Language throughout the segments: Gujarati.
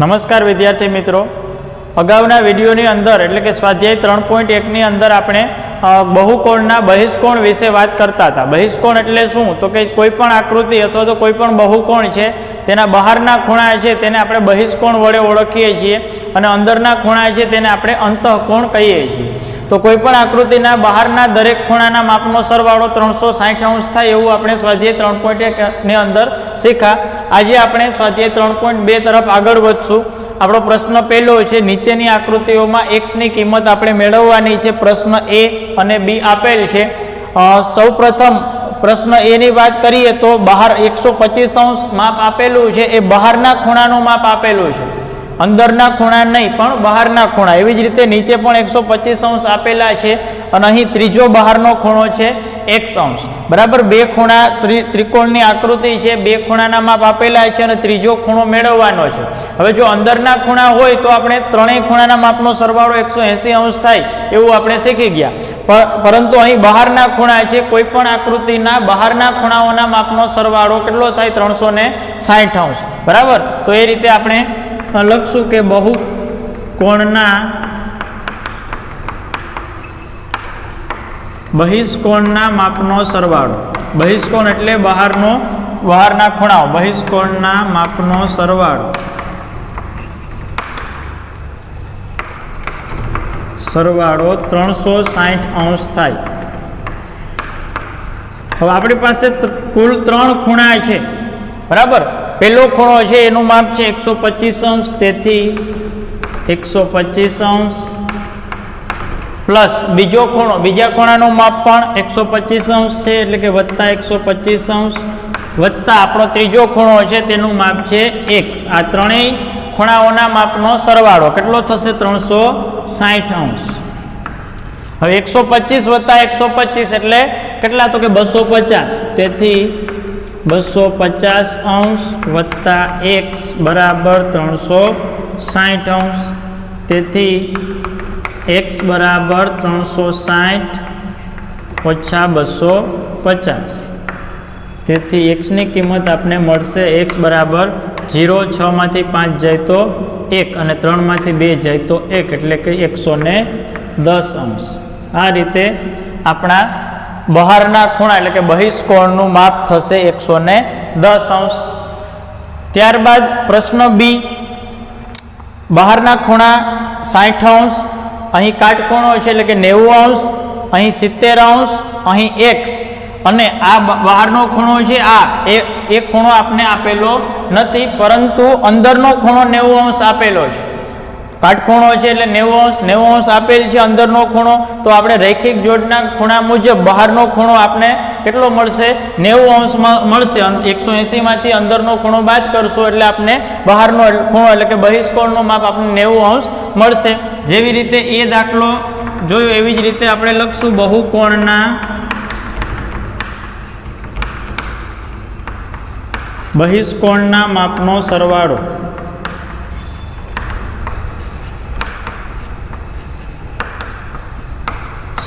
નમસ્કાર વિદ્યાર્થી મિત્રો, અગાઉના વિડીયોની અંદર એટલે કે સ્વાધ્યાય 3.1ની અંદર આપણે બહુકોણના બહિષ્કોણ વિશે વાત કરતા હતા. બહિષ્કોણ એટલે શું? તો કે કોઈ પણ આકૃતિ અથવા તો કોઈ પણ બહુકોણ છે તેના બહારના ખૂણા છે તેને આપણે બહિષ્કોણ વડે ઓળખીએ છીએ અને અંદરના ખૂણા છે તેને આપણે અંતઃકોણ કહીએ છીએ. તો કોઈ પણ આકૃતિના બહારના દરેક ખૂણાના માપનો સરવાળો 360 અંશ થાય એવું આપણે સ્વાધ્યાય 3.1ની અંદર શીખા. આજે આપણે સ્વાધ્યાય 3.2 તરફ આગળ વધશું. આપણો પ્રશ્ન પહેલો છે, નીચેની આકૃતિઓમાં એક્સની કિંમત આપણે મેળવવાની છે. પ્રશ્ન એ અને બી આપેલ છે. સૌ પ્રથમ પ્રશ્ન એની વાત કરીએ તો બહાર 125 અંશ માપ આપેલું છે, એ બહારના ખૂણાનું માપ આપેલું છે, અંદરના ખૂણા નહીં પણ બહારના ખૂણા. એવી જ રીતે નીચે પણ 125 અંશ આપેલા છે અને અહીં ત્રીજો બહારનો ખૂણો છે x અંશ. બરાબર, બે ખૂણા ત્રિકોણની આકૃતિ છે, બે ખૂણાના માપ આપેલા છે અને ત્રીજો ખૂણો મેળવવાનો છે. હવે જો અંદરના ખૂણા હોય તો આપણે ત્રણેય ખૂણાના માપનો સરવાળો 180 અંશ થાય એવું આપણે શીખી ગયા. પરંતુ અહીં બહારના ખૂણા છે, કોઈ પણ આકૃતિના બહારના ખૂણાઓના માપનો સરવાળો કેટલો થાય? 360 અંશ. બરાબર, તો એ રીતે આપણે લખશું કે બહુકોણના બહિષ્કોણના માપનો સરવાળો. બહિષ્કોણ એટલે બહારના ખૂણાઓ. બહિષ્કોણના માપનો સરવાળો 360 અંશ થાય. હવે આપણી પાસે કુલ 3 ખૂણા છે. બરાબર, પહેલો ખૂણો છે એનું માપ છે 125 અંશ, તેથી 125 અંશ પ્લસ બીજો ખૂણો, બીજા ખૂણાનું માપ પણ 125 અંશ છે એટલે કે વત્તા 125 અંશ વત્તા આપણો ત્રીજો ખૂણો છે તેનું માપ છે x. આ ત્રણેય ખૂણાઓના માપનો સરવાળો કેટલો થશે? 360 અંશ. હવે 125 વત્તા 125 એટલે કેટલા? તો કે 250. તેથી 250 અંશ વત્તા x બરાબર 360 અંશ. તેથી x બરાબર 360 ઓછા 250. તેથી xની કિંમત આપને મળશે x બરાબર 0. 6 માંથી 5 જાય તો 1 અને 3 માંથી 2 જાય તો 1 એટલે કે 110 અંશ. આ રીતે આપણા બહારના ખૂણા એટલે કે બહિષ્કોણનું માપ થશે 110 અંશ. ત્યારબાદ પ્રશ્ન બી, બહારના ખૂણા 60 અંશ, અહીં કાટખૂણો છે એટલે કે 90 અંશ, અહીં 70 અંશ, અહીં x અને આ બહારનો ખૂણો છે આ એ ખૂણો આપને આપેલો નથી, પરંતુ અંદરનો ખૂણો 90 અંશ આપેલો છે. કાટખૂણો છે એટલે 90 અંશ આપેલ છે અંદરનો ખૂણો. તો આપણે રૈખિક જોડના ખૂણા મુજબ બહારનો ખૂણો આપને કેટલો મળશે? 90 અંશ મળશે. 180 માંથી અંદરનો ખૂણો બાદ કરશો એટલે આપને બહારનો ખૂણો એટલે કે બહિષ્કોણનું માપ આપને 90 અંશ મળશે. જેવી રીતે એ દાખલો જોયો એવી જ રીતે આપણે લખશું બહુકોણના બહિષ્કોણના માપનો સરવાળો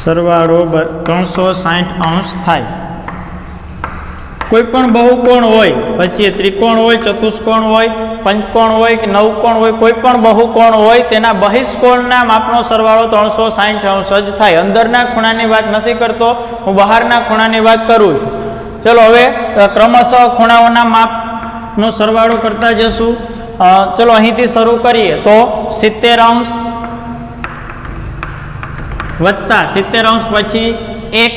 360 અંશ થાય. કોઈ પણ બહુકોણ હોય, પછી ત્રિકોણ હોય, ચતુષ્કોણ હોય, પંચકોણ હોય કે નવકોણ હોય, કોઈ પણ બહુકોણ હોય તેના બહિષ્કોણના માપનો સરવાળો 360 અંશ જ થાય. અંદરના ખૂણાની વાત નથી કરતો, હું બહારના ખૂણાની વાત કરું છું. ચલો હવે ક્રમશઃ ખૂણાઓના માપનો સરવાળો કરતા જશું. ચલો અહીંથી શરૂ કરીએ તો 70 અંશ વત્તા 70 અંશ પછી x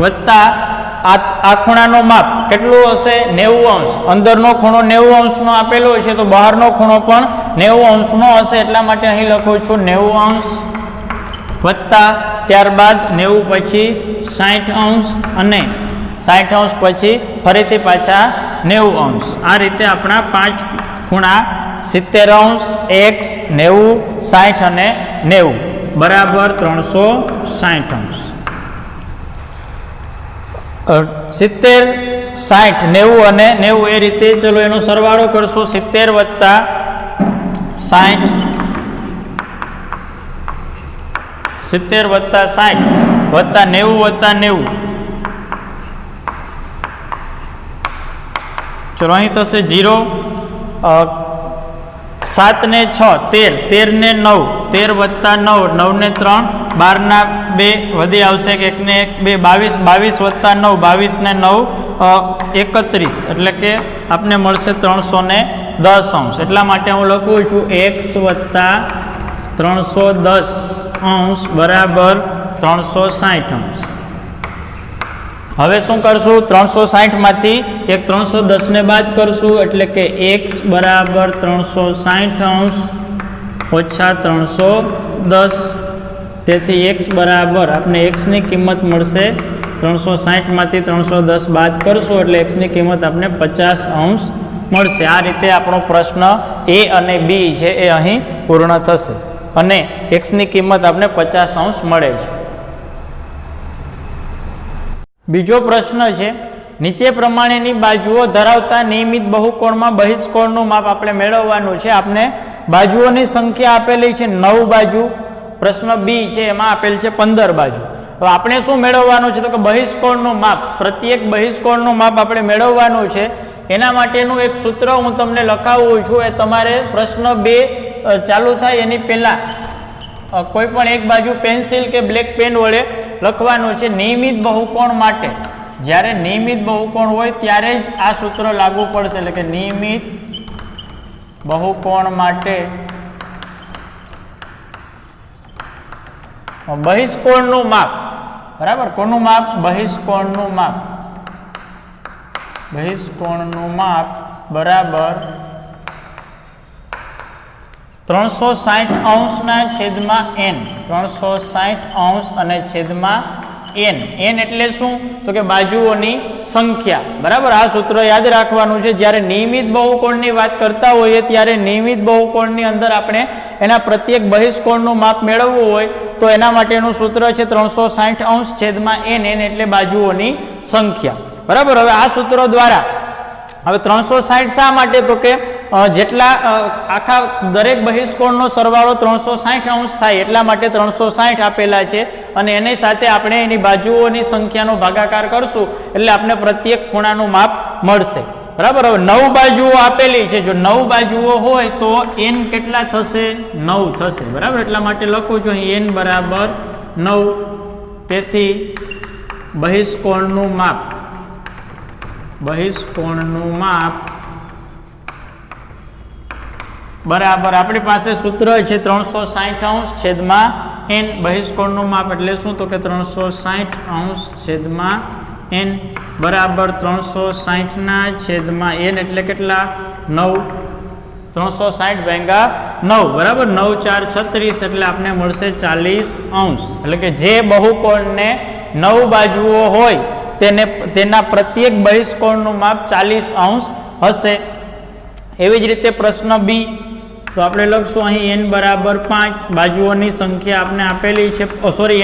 વત્તા આ ખૂણાનો માપ કેટલું હશે? 90 અંશ. અંદરનો ખૂણો 90 અંશનો આપેલો છે તો બહારનો ખૂણો પણ 90 અંશનો હશે, એટલા માટે અહીં લખું છું 90 અંશ વત્તા ત્યારબાદ 90 પછી 60 અંશ અને 60 અંશ પછી ફરીથી પાછા 90 અંશ. આ રીતે આપણા 5 ખૂણા 70 અંશ, x, 90, 60 અને 90 બરાબર 360 અંશ. 70, 60, 90 અને 90 એ રીતે ચલો એનો સરવાળો કરશો. 70 વત્તા 60, 70 વત્તા 60 વત્તા 90 વત્તા 90. ચલો અહીં થશે 0 7 ને 6 13, 13 ને 9 13 વત્તા 9 9 ને 3 12 ના 2 વધી આવશે કે 1 ને 1 2 22 22 વત્તા 9 22 ને 9 31, એટલે કે આપને મળશે 310 અંશ. એટલા માટે હું લખું છું x વત્તા 310 અંશ બરાબર 360 અંશ. હવે શું કરશું? 360 માંથી એક 310 ને બાદ કરશું, એટલે કે x બરાબર 360 અંશ ઓછા 310. તેથી x બરાબર આપણે x ની કિંમત મળશે 360 માંથી 310 બાદ કરશું એટલે x ની કિંમત આપણે 50 અંશ મળશે. આ રીતે આપણો પ્રશ્ન A અને B છે એ અહીં પૂર્ણ થશે અને x ની કિંમત આપણે 50 અંશ મળે છે. બીજો પ્રશ્ન છે, નીચે પ્રમાણેની બાજુઓ ધરાવતા નિયમિત બહુકોણમાં બહિષ્કોણનું માપ આપણે મેળવવાનું છે. આપણે બાજુઓની સંખ્યા આપેલી છે 9 બાજુ. પ્રશ્ન બી છે એમાં આપેલ છે 15 બાજુ. તો આપણે શું મેળવવાનું છે? તો કે બહિષ્કોણનું માપ, પ્રત્યેક બહિષ્કોણનું માપ આપણે મેળવવાનું છે. એના માટેનું એક સૂત્ર હું તમને લખાવું છું. એ તમારે પ્રશ્ન 2 ચાલુ થાય એની પહેલા કોઈ પણ એક બાજુ પેન્સિલ કે બ્લેક પેન વડે લખવાનું છે. નિયમિત બહુકોણ માટે જ્યારે નિયમિત બહુકોણ હોય ત્યારે જ આ સૂત્ર લાગુ પડશે. એટલે કે નિયમિત બહુકોણ માટે બહિષ્કોણનું માપ, બરાબર, કોનું માપ? બહિષ્કોણનું માપ. બહિષ્કોણનું માપ બરાબર 360 અંશના છેદમાં n. 360 અંશ અને છેદમાં n. n એટલે શું? તો કે બાજુઓની સંખ્યા. બરાબર, આ સૂત્ર યાદ રાખવાનું છે. જ્યારે નિયમિત બહુકોણની વાત કરતા હોઈએ ત્યારે નિયમિત બહુકોણની અંદર આપણે એના પ્રત્યેક બહિષ્કોણનું માપ મેળવવું હોય તો એના માટેનું સૂત્ર છે 360 અંશ છેદમાં n. n એટલે બાજુઓની સંખ્યા. બરાબર, હવે આ સૂત્રો દ્વારા હવે 360 શા માટે? તો કે જેટલા આખા દરેક બહિષ્કોણનો સરવાળો 360 અંશ થાય એટલા માટે 360 આપેલા છે અને એની સાથે આપણે એની બાજુઓની સંખ્યાનો ભાગાકાર કરશું એટલે આપણે પ્રત્યેક ખૂણાનું માપ મળશે. બરાબર, હવે 9 બાજુઓ આપેલી છે. જો 9 બાજુઓ હોય તો n કેટલા થશે? 9 થશે. બરાબર, એટલા માટે લખું છું અહીં n બરાબર 9. તેથી બહિષ્કોણનું માપ, બહિષ્કોણનું માપ બરાબર આપણી પાસે સૂત્ર છે 360 અંશ છેદમાં n. બહિષ્કોણનું માપ એટલે શું? તો કે 360 અંશ છેદમાં n બરાબર 360 ના છેદમાં n એટલે કેટલા? 9. 360 ભાગ્યા 9 બરાબર 9 4 36 એટલે આપણે મળશે 40 અંશ. એટલે કે જે બહુકોણને 9 બાજુઓ હોય તેના પ્રત્યેક બહિષ્કોણનું માપ 40 અંશ હશે. એવી જ રીતે પ્રશ્ન બી, તો આપણે લખશું અહીં n બરાબર 5 બાજુઓની સંખ્યા આપણે આપેલી છે.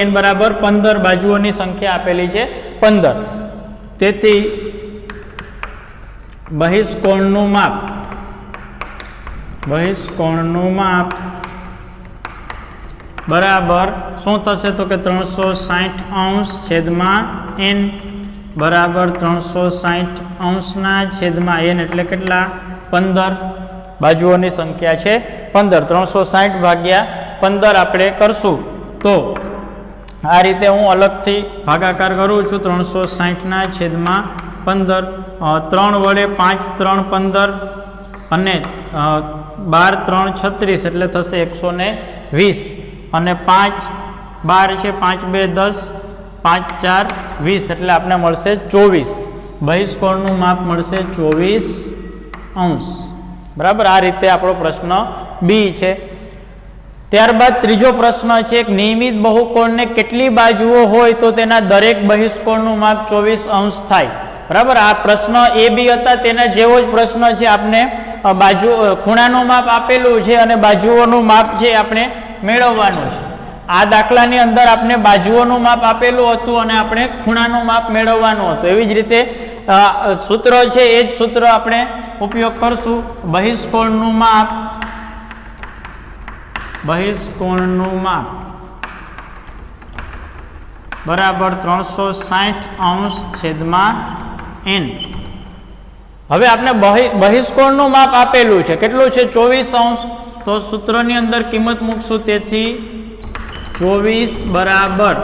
n બરાબર 15 બાજુઓની સંખ્યા આપેલી છે 15. તેથી બહિષ્કોણનું માપ, બહિષ્કોણનું માપ બરાબર શું થશે? તો કે 360 અંશ છેદમાં n બરાબર 360 અંશના છેદમાં n એટલે કેટલા? 15. બાજુઓની સંખ્યા છે 15. 360 ભાગ્યા 15 આપણે કરશું તો આ રીતે હું અલગથી ભાગાકાર કરું છું. 360 ના છેદમાં 15. 3 વડે 5 3 15 અને 12 3 36 એટલે થશે 120 અને 5 12 છે 5 2 10 5 4 20 એટલે આપણે મળશે 24. બહિષ્કોણનું માપ મળશે 24 અંશ. બરાબર, આ રીતે આપણો પ્રશ્ન બી છે. ત્યારબાદ ત્રીજો પ્રશ્ન છે, એક નિયમિત બહુકોણને કેટલી બાજુઓ હોય તો તેના દરેક બહિષ્કોણનું માપ 24 અંશ થાય? બરાબર, આ પ્રશ્ન એ બી હતા તેના જેવો જ પ્રશ્ન છે. આપણે બાજુ ખૂણાનું માપ આપેલું છે અને બાજુઓનું માપ છે આપણે મેળવવાનું છે. આ દાખલાની અંદર આપણે બાજુઓનું માપ આપેલું હતું અને આપણે ખૂણાનું માપ મેળવવાનું હતું. એવી જ રીતે સૂત્ર છે એ જ સૂત્ર આપણે ઉપયોગ કરશું. બહિષ્કોણનું માપ, બહિષ્કોણનું માપ બરાબર 360 અંશ છેદમાં n. હવે આપણે બહિષ્કોણનું માપ આપેલું છે, કેટલું છે 24°, તો સૂત્રની અંદર કિંમત મૂકશું, તેથી 24 બરાબર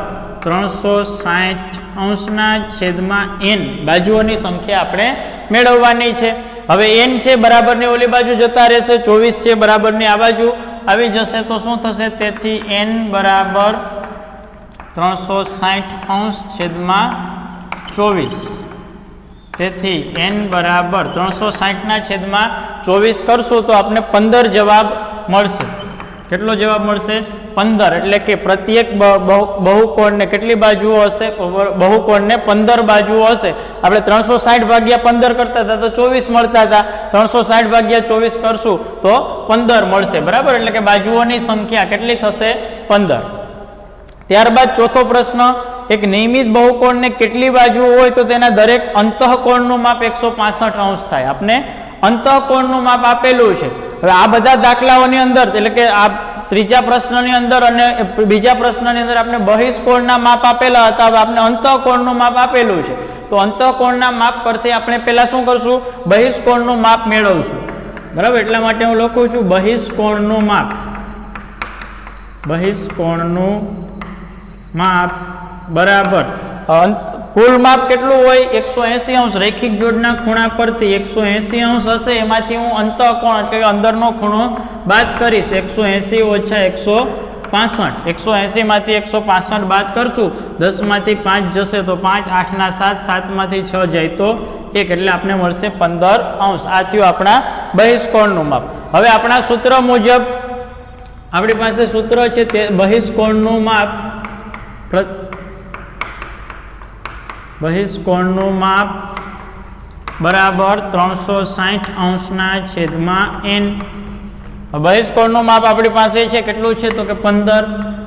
360°/n બાજુઓની સંખ્યા આપણે મેળવવાની છે. હવે n છે બરાબરની ઓલી બાજુ જતા રહેશે, 24 છે બરાબરની આ બાજુ આવી જશે, તો શું થશે, તેથી n બરાબર 360°/24, તેથી n બરાબર 360/24 કરશું તો આપણે 15 જવાબ મળશે. કેટલો જવાબ મળશે? 15. એટલે કે પ્રત્યેક બહુકોણને કેટલી બાજુઓ હશે? બહુકોણને 15 બાજુઓ હશે. આપણે 360 ભાગ્યા 15 કરતા હતા તો 24 મળતા હતા, 360 ભાગ્યા 24 કરશું તો 15 મળશે, બરાબર. એટલે કે બાજુઓની સંખ્યા કેટલી થશે? 15. ત્યારબાદ ચોથો પ્રશ્ન, એક નિયમિત બહુકોણને કેટલી બાજુઓ હોય તો તેના દરેક અંતઃકોણનું માપ 165° થાય. આપણે અંતઃકોણનું માપ આપેલું છે. હવે આ બધા દાખલાઓની અંદર, એટલે કે આ ત્રીજા પ્રશ્નની અંદર અને બીજા પ્રશ્નની અંદર આપણે બહિષ્કોણના માપ આપેલા હતા, હવે આપણે અંતઃકોણનું માપ આપેલું છે. તો અંતઃકોણના માપ પરથી આપણે પહેલા શું કરશું? બહિષ્કોણનું માપ મેળવશું, બરાબર. એટલા માટે હું લખું છું બહિષ્કોણનું માપ. બહિષ્કોણનું માપ બરાબર કુલ માપ કેટલું હોય? 180°. રૈખિક જોડના ખૂણા પરથી 180° હશે, એમાંથી હું અંતઃકોણ એટલે કે અંદરનો ખૂણો બાદ કરીશ. 180 ઓછા 165, 180 માંથી 165 બાદ કરશું, 10 માંથી 5 જશે તો 5, 8 ના 7, 7 માંથી 6 જાય તો 1, એટલે આપણે મળશે 15°. આ થયું આપણા બહિષ્કોણનું માપ. હવે આપણા સૂત્ર મુજબ આપણી પાસે સૂત્ર છે તે બહિષ્કોણનું માપ, બહિષ્કોણનું માપ બરાબર 360°/n. બહિષ્કોણનું માપ આપણી પાસે છે કેટલું છે તો કે 15,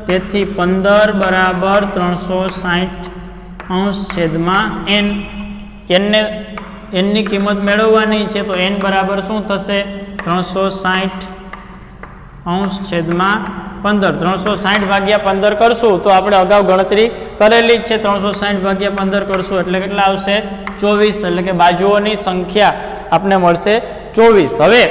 તેથી 15 બરાબર 360°/n. n ની કિંમત મેળવવાની છે, તો n બરાબર શું થશે? 360°/15. 360 ભાગ્યા 15 કરશું તો આપણે અગાઉ ગણતરી કરેલી જ છે, 360 ભાગ્યા 15 કરશું એટલે કેટલા આવશે? 24. એટલે કે બાજુઓની સંખ્યા આપણે મળશે 24. હવે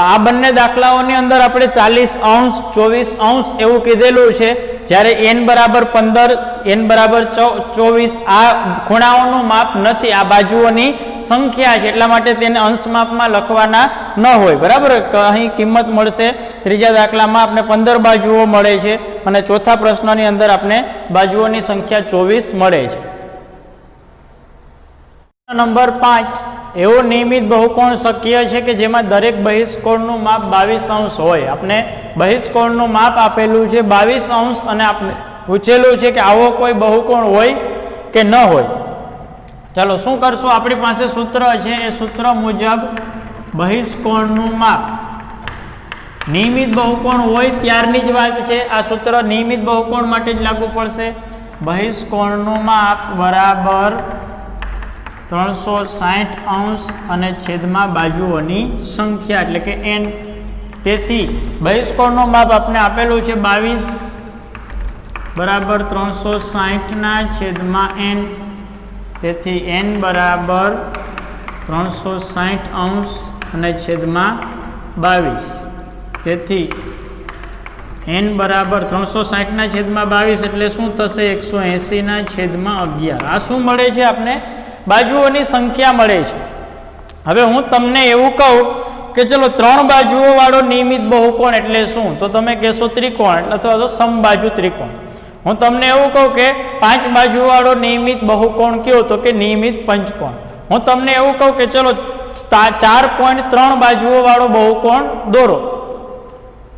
આ બંને દાખલાઓની અંદર આપણે 40°, 24° એવું કીધેલું છે. જ્યારે n બરાબર 15, n બરાબર 24 આ ખૂણાઓનું માપ નથી, આ બાજુઓની સંખ્યા છે, એટલા માટે તેને અંશ માપમાં લખવાના ન હોય, બરાબર. અહીં કિંમત મળશે, ત્રીજા દાખલામાં આપણે 15 બાજુઓ મળે છે અને ચોથા પ્રશ્નની અંદર આપણે બાજુઓની સંખ્યા 24 મળે છે. નંબર 5, એવો નિયમિત બહુકોણ શક્ય છે કે જેમાં દરેક બહિષ્કોણનું માપ 22° હોય. આપણે બહિષ્કોણનું માપ આપેલું છે 22°, અને આપણે પૂછેલું છે કે આવો કોઈ બહુકોણ હોય કે ન હોય. ચાલો શું કરશું? આપણી પાસે સૂત્ર છે, એ સૂત્ર મુજબ બહિષ્કોણનું માપ, નિયમિત બહુકોણ હોય ત્યારની જ વાત છે, આ સૂત્ર નિયમિત બહુકોણ માટે જ લાગુ પડશે. બહિષ્કોણનું માપ બરાબર 360° અને છેદમાં બાજુઓની સંખ્યા એટલે કે n. તેથી બહિષ્કોણનું માપ આપણે આપેલું છે 22 બરાબર 360°/n. તેથી n બરાબર 360° અને છેદમાં 22. તેથી n બરાબર 360/22 એટલે શું થશે? 180/11. આ શું મળે છે? આપણે બાજુઓની સંખ્યા મળે છે. હવે હું તમને એવું કહું કે ચલો 3 બાજુઓ વાળો નિયમિત બહુકોણ એટલે શું? તો તમે કહેશો ત્રિકોણ, એટલે અથવા તો સમબાજુ ત્રિકોણ. હું તમને એવું કહું કે 5 બાજુ વાળો નિયમિત બહુકોણ કયો? તો કે નિયમિત પંચકોણ. હું તમને એવું કહું કે ચલો 4.3 બાજુઓ વાળો બહુકોણ દોરો.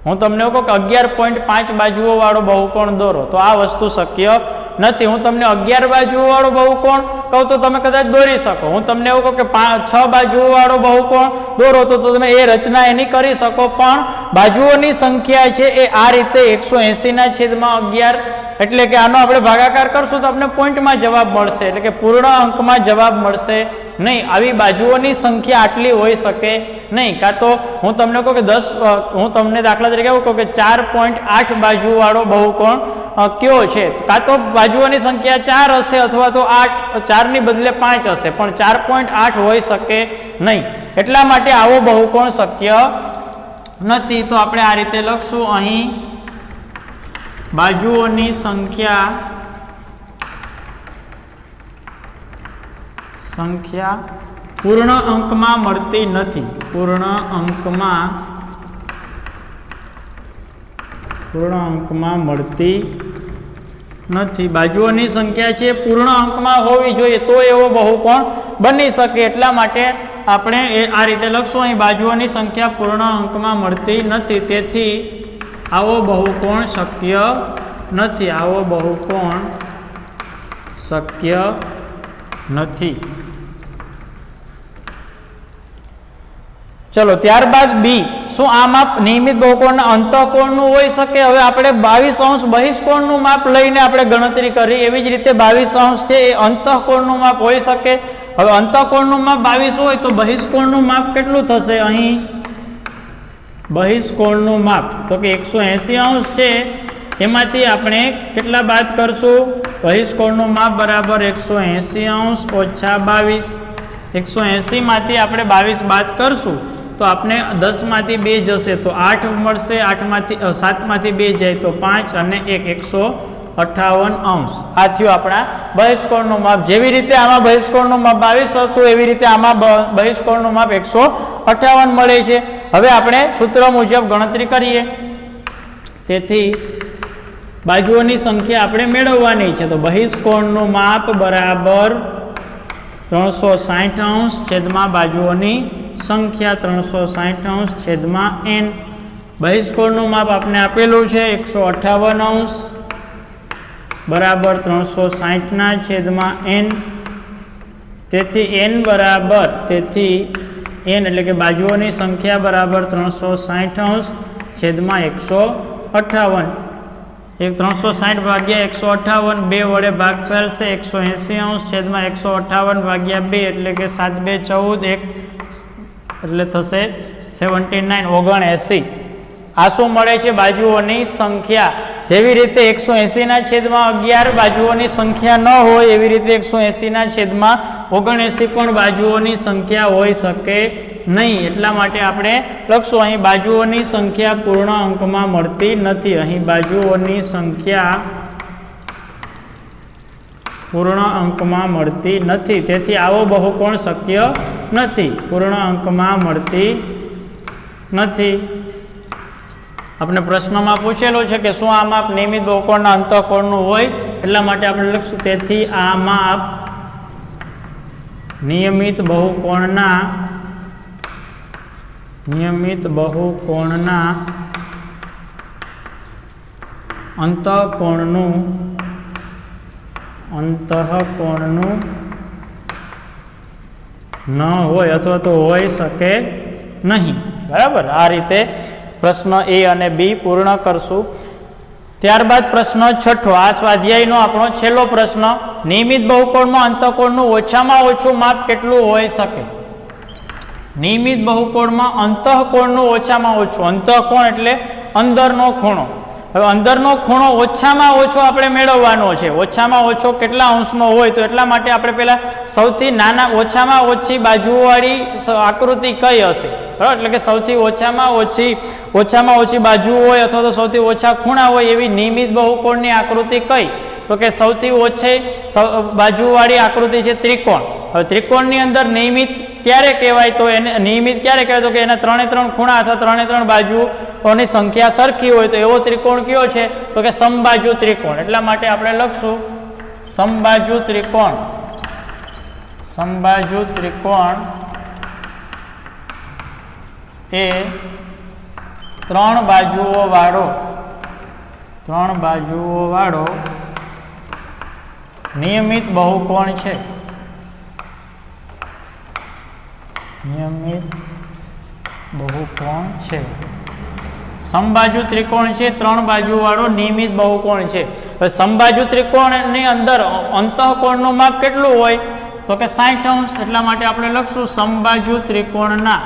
હું તમને એવું કહું કે 11.5 બાજુઓ વાળો બહુકોણ દોરો, તો આ વસ્તુ શક્ય નથી. હું તમને 11 બાજુઓ વાળો બહુકોણ કહું તો તમે કદાચ દોરી શકો. હું તમને એવું કહું કે 6 બાજુઓ વાળો બહુકોણ દોરો તો તમે એ રચના એની કરી શકો, પણ બાજુઓની સંખ્યા છે એ આ રીતે 180/11, એટલે કે આનો આપણે ભાગાકાર કરશું તો આપણે પોઈન્ટમાં જવાબ મળશે, એટલે કે પૂર્ણ અંકમાં જવાબ મળશે નહીં. આવી બાજુઓની સંખ્યા આટલી હોઈ શકે નહીં. કાં તો હું તમને કહું કે 10, હું તમને દાખલા તરીકે એવું કહું કે 4.8 બાજુ વાળો બહુકોણ કયો છે? કાં તો બાજુઓની સંખ્યા 4 હશે અથવા તો 8, 4 ની બદલે 5 હશે, પણ 4.8 હોઈ શકે નહીં. એટલા માટે આવો બહુકોણ શક્ય નથી. તો આપણે આ રીતે લખશું, અહીં બાજુઓની સંખ્યા પૂર્ણ અંકમાં મળતી નથી. પૂર્ણ અંકમાં મળતી નથી. બાજુઓની સંખ્યા છે પૂર્ણ અંકમાં હોવી જોઈએ તો એવો બહુકોણ બની શકે. એટલા માટે આપણે આ રીતે લખશું, અહીં બાજુઓની સંખ્યા પૂર્ણ અંકમાં મળતી નથી, તેથી આવો બહુકોણ શક્ય નથી. આવો બહુકોણ શક્ય નથી. ચલો ત્યારબાદ બી, શું આ માપ નિયમિત બહુકોણના અંતઃકોણનું હોઈ શકે? હવે આપણે 22 બહિષ્કોણનું માપ લઈને આપણે ગણતરી કરી, એવી જ રીતે 22 છે એ અંતઃકોણનું માપ હોઈ શકે. હવે અંતઃકોણનું માપ 22 હોય તો બહિષ્કોણનું માપ કેટલું થશે? અહીં બહિષ્કોણનું માપ તો કે 180 છે, એમાંથી આપણે કેટલા બાદ કરશું? બહિષ્કોણનું માપ બરાબર 180 ઓછા 22. 180 માંથી આપણે 22 બાદ કરશું તો આપણે 10 માંથી 2 જશે તો 8 મળશે. 7 માંથી 2 જાય તો 5 અને 158 આ થયું આપણા બહિષ્કોણનું માપ. જેવી રીતે આમાં બહિષ્કોણનું માપ 22 હતું, એવી રીતે આમાં બહિષ્કોણનું માપ 158 મળે છે. હવે આપણે સૂત્ર મુજબ ગણતરી કરીએ. તેથી બાજુઓની સંખ્યા આપણે મેળવવાની છે. તો બહિષ્કોણનું માપ બરાબર 360 છેદમાં બાજુઓની સંખ્યા 360 છેદમાં n. બહિષ્કોણનું માપ આપણે આપેલું છે 158 બરાબર 360 છેદમાં n. તેથી n બરાબર, તેથી n એટલે કે બાજુઓની સંખ્યા બરાબર 360 છેદમાં 158. 360 ભાગ્યા 158, 2 વડે ભાગ ચાલશે. 180 છેદમાં 158 ભાગ્યા 2 એટલે કે 7 2 14, 1 એટલે થશે 79 79. આ શું મળે છે? બાજુઓની સંખ્યા. જેવી રીતે 180 છેદમાં 11 બાજુઓની સંખ્યા ન હોય, એવી રીતે 180 છેદમાં 79 પણ બાજુઓની સંખ્યા હોઈ શકે નહીં. એટલા માટે આપણે લખશું, અહીં બાજુઓની સંખ્યા પૂર્ણ અંકમાં મળતી નથી. અહીં બાજુઓની સંખ્યા પૂર્ણ અંકમાં મળતી નથી, તેથી આવો બહુકોણ શક્ય નથી. પૂર્ણ અંકમાં મળતી નથી. આપણે પ્રશ્નમાં પૂછેલો છે કે શું આ માપ નિયમિત બહુકોણના અંતઃકોણનું હોય? એટલા માટે આપણે લખશું, તેથી આ માપ નિયમિત બહુકોણના અંતઃકોણનું ન હોય અથવા તો હોઈ શકે નહીં. બરાબર, આ રીતે પ્રશ્ન એ અને બી પૂર્ણ કરશું. ત્યારબાદ પ્રશ્ન 6, આ સ્વાધ્યાયનો આપણો છેલ્લો પ્રશ્ન. નિયમિત બહુકોણમાં અંતઃકોણનું ઓછામાં ઓછું માપ કેટલું હોઈ શકે? નિયમિત બહુકોણમાં અંતઃકોણનું ઓછામાં ઓછું, અંતઃકોણ એટલે અંદરનો ખૂણો. હવે અંદરનો ખૂણો ઓછામાં ઓછો આપણે મેળવવાનો છે. ઓછામાં ઓછો કેટલા અંશનો હોય? તો એટલા માટે આપણે પહેલા સૌથી નાના ઓછામાં ઓછી બાજુવાળી આકૃતિ કઈ હશે? બરાબર, એટલે કે સૌથી ઓછામાં ઓછી બાજુ હોય અથવા તો સૌથી ઓછા ખૂણા હોય એવી નિયમિત બહુકોણની આકૃતિ કઈ? તો કે સૌથી ઓછી બાજુવાળી આકૃતિ છે ત્રિકોણ. હવે ત્રિકોણની અંદર નિયમિત ક્યારે કહેવાય? તો એને નિયમિત ક્યારે કહેવાય? તો કે એના 3 ખૂણા અથવા 3 બાજુઓની સંખ્યા સરખી હોય તો એવો ત્રિકોણ કયો છે? તો કે સમબાજુ ત્રિકોણ. એટલા માટે આપણે લખશું સમબાજુ ત્રિકોણ. સમબાજુ ત્રિકોણ એ 3 બાજુઓ વાળો નિયમિત બહુકોણ છે. નિયમિત બહુકોણ છે. સમબાજુ ત્રિકોણ છે, 3 બાજુ વાળો નિયમિત બહુકોણ છે. હવે સમબાજુ ત્રિકોણની અંદર અંતઃકોણનું માપ કેટલું હોય? તો કે 60 એટલા માટે આપણે લખશું સમબાજુ ત્રિકોણના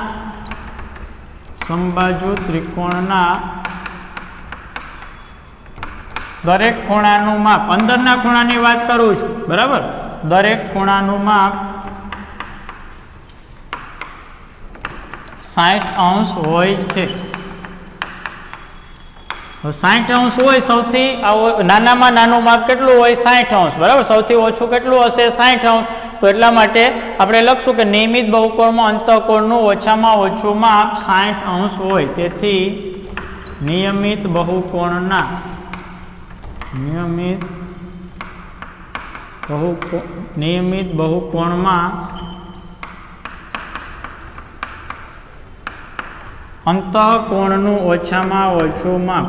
દરેક ખૂણાનું માપ, અંદરના ખૂણાની વાત કરું છું, બરાબર, દરેક ખૂણાનું માપ 60° હોય છે. 60° હોય, સૌથી નાનામાં નાનું માપ કેટલું હોય? 60°, બરાબર. સૌથી ઓછું કેટલું હશે? 60°. તો એટલા માટે આપણે લખશું કે નિયમિત બહુકોણમાં અંતઃકોણનું ઓછામાં ઓછું માપ 60° હોય. તેથી નિયમિત બહુકોણમાં અંતઃકોણનું ઓછામાં ઓછું માપ,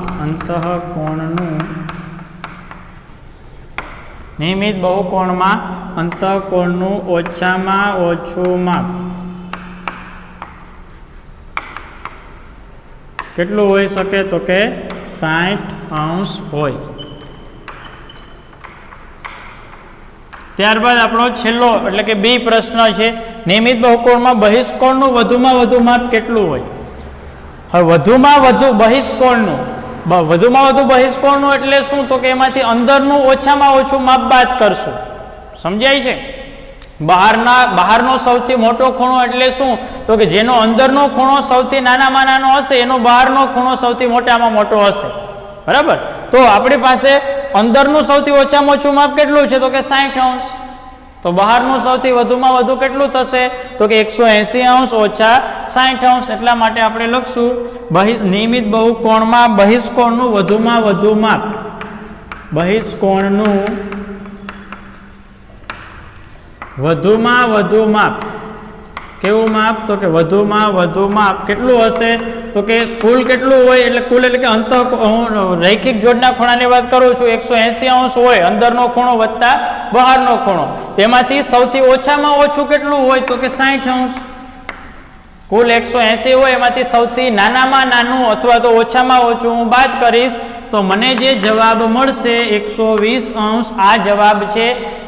નિયમિત બહુકોણમાં અંતઃકોણનું ઓછામાં ઓછું માપ કેટલું હોઈ શકે? તો કે 60° હોય. ત્યારબાદ આપણો છેલ્લો એટલે કે બી પ્રશ્ન છે, નિયમિત બહુકોણમાં બહિષ્કોણનું વધુમાં વધુ માપ કેટલું હોય? હવે વધુમાં વધુ બહિષ્કોણનું એટલે શું? તો કે એમાંથી અંદરનું ઓછામાં ઓછું માપ બાદ કરશું. સમજાય છે? બહારનો સૌથી મોટો ખૂણો એટલે શું? તો કે જેનો અંદરનો ખૂણો સૌથી નાનામાં નાનો હશે એનો બહારનો ખૂણો સૌથી મોટામાં મોટો હશે, બરાબર. તો આપણી પાસે અંદરનું સૌથી ઓછામાં ઓછું માપ કેટલું છે? તો કે 60°. તો બહારનું સૌથી વધુમાં વધુ કેટલું થશે? તો કે 180° ઓછા 60°. એટલા માટે આપણે લખશું નિયમિત બહુકોણમાં બહિષ્કોણનું વધુમાં વધુ માપ, બહિષ્કોણનું વધુમાં વધુ માપ કેવું માપ? તો કે વધુમાં વધુ માપ કેટલું હશે? તો કે કુલ કેટલું હોય? એટલે કુલ એટલે કે રૈખિક જોડના ખૂણાની વાત કરું છું, 180° હોય અંદરનો ખૂણો વત્તા બહારનો ખૂણો. તેમાંથી સૌથી ઓછામાં ઓછું કેટલું હોય? તો કે 60°. કુલ 180 હોય એમાંથી સૌથી નાનામાં નાનું અથવા તો ઓછામાં ઓછું હું બાદ કરીશ તો મને જે જવાબ મળશે 120°. આ જવાબ છે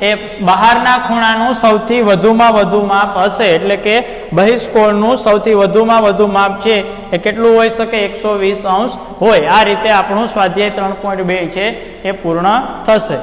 એ બહારના ખૂણાનું સૌથી વધુમાં વધુ માપ હશે. એટલે કે બહિષ્કોણનું સૌથી વધુમાં વધુ માપ છે એ કેટલું હોઈ શકે? 120° હોય. આ રીતે આપણું સ્વાધ્યાય 3.2 છે એ પૂર્ણ થશે.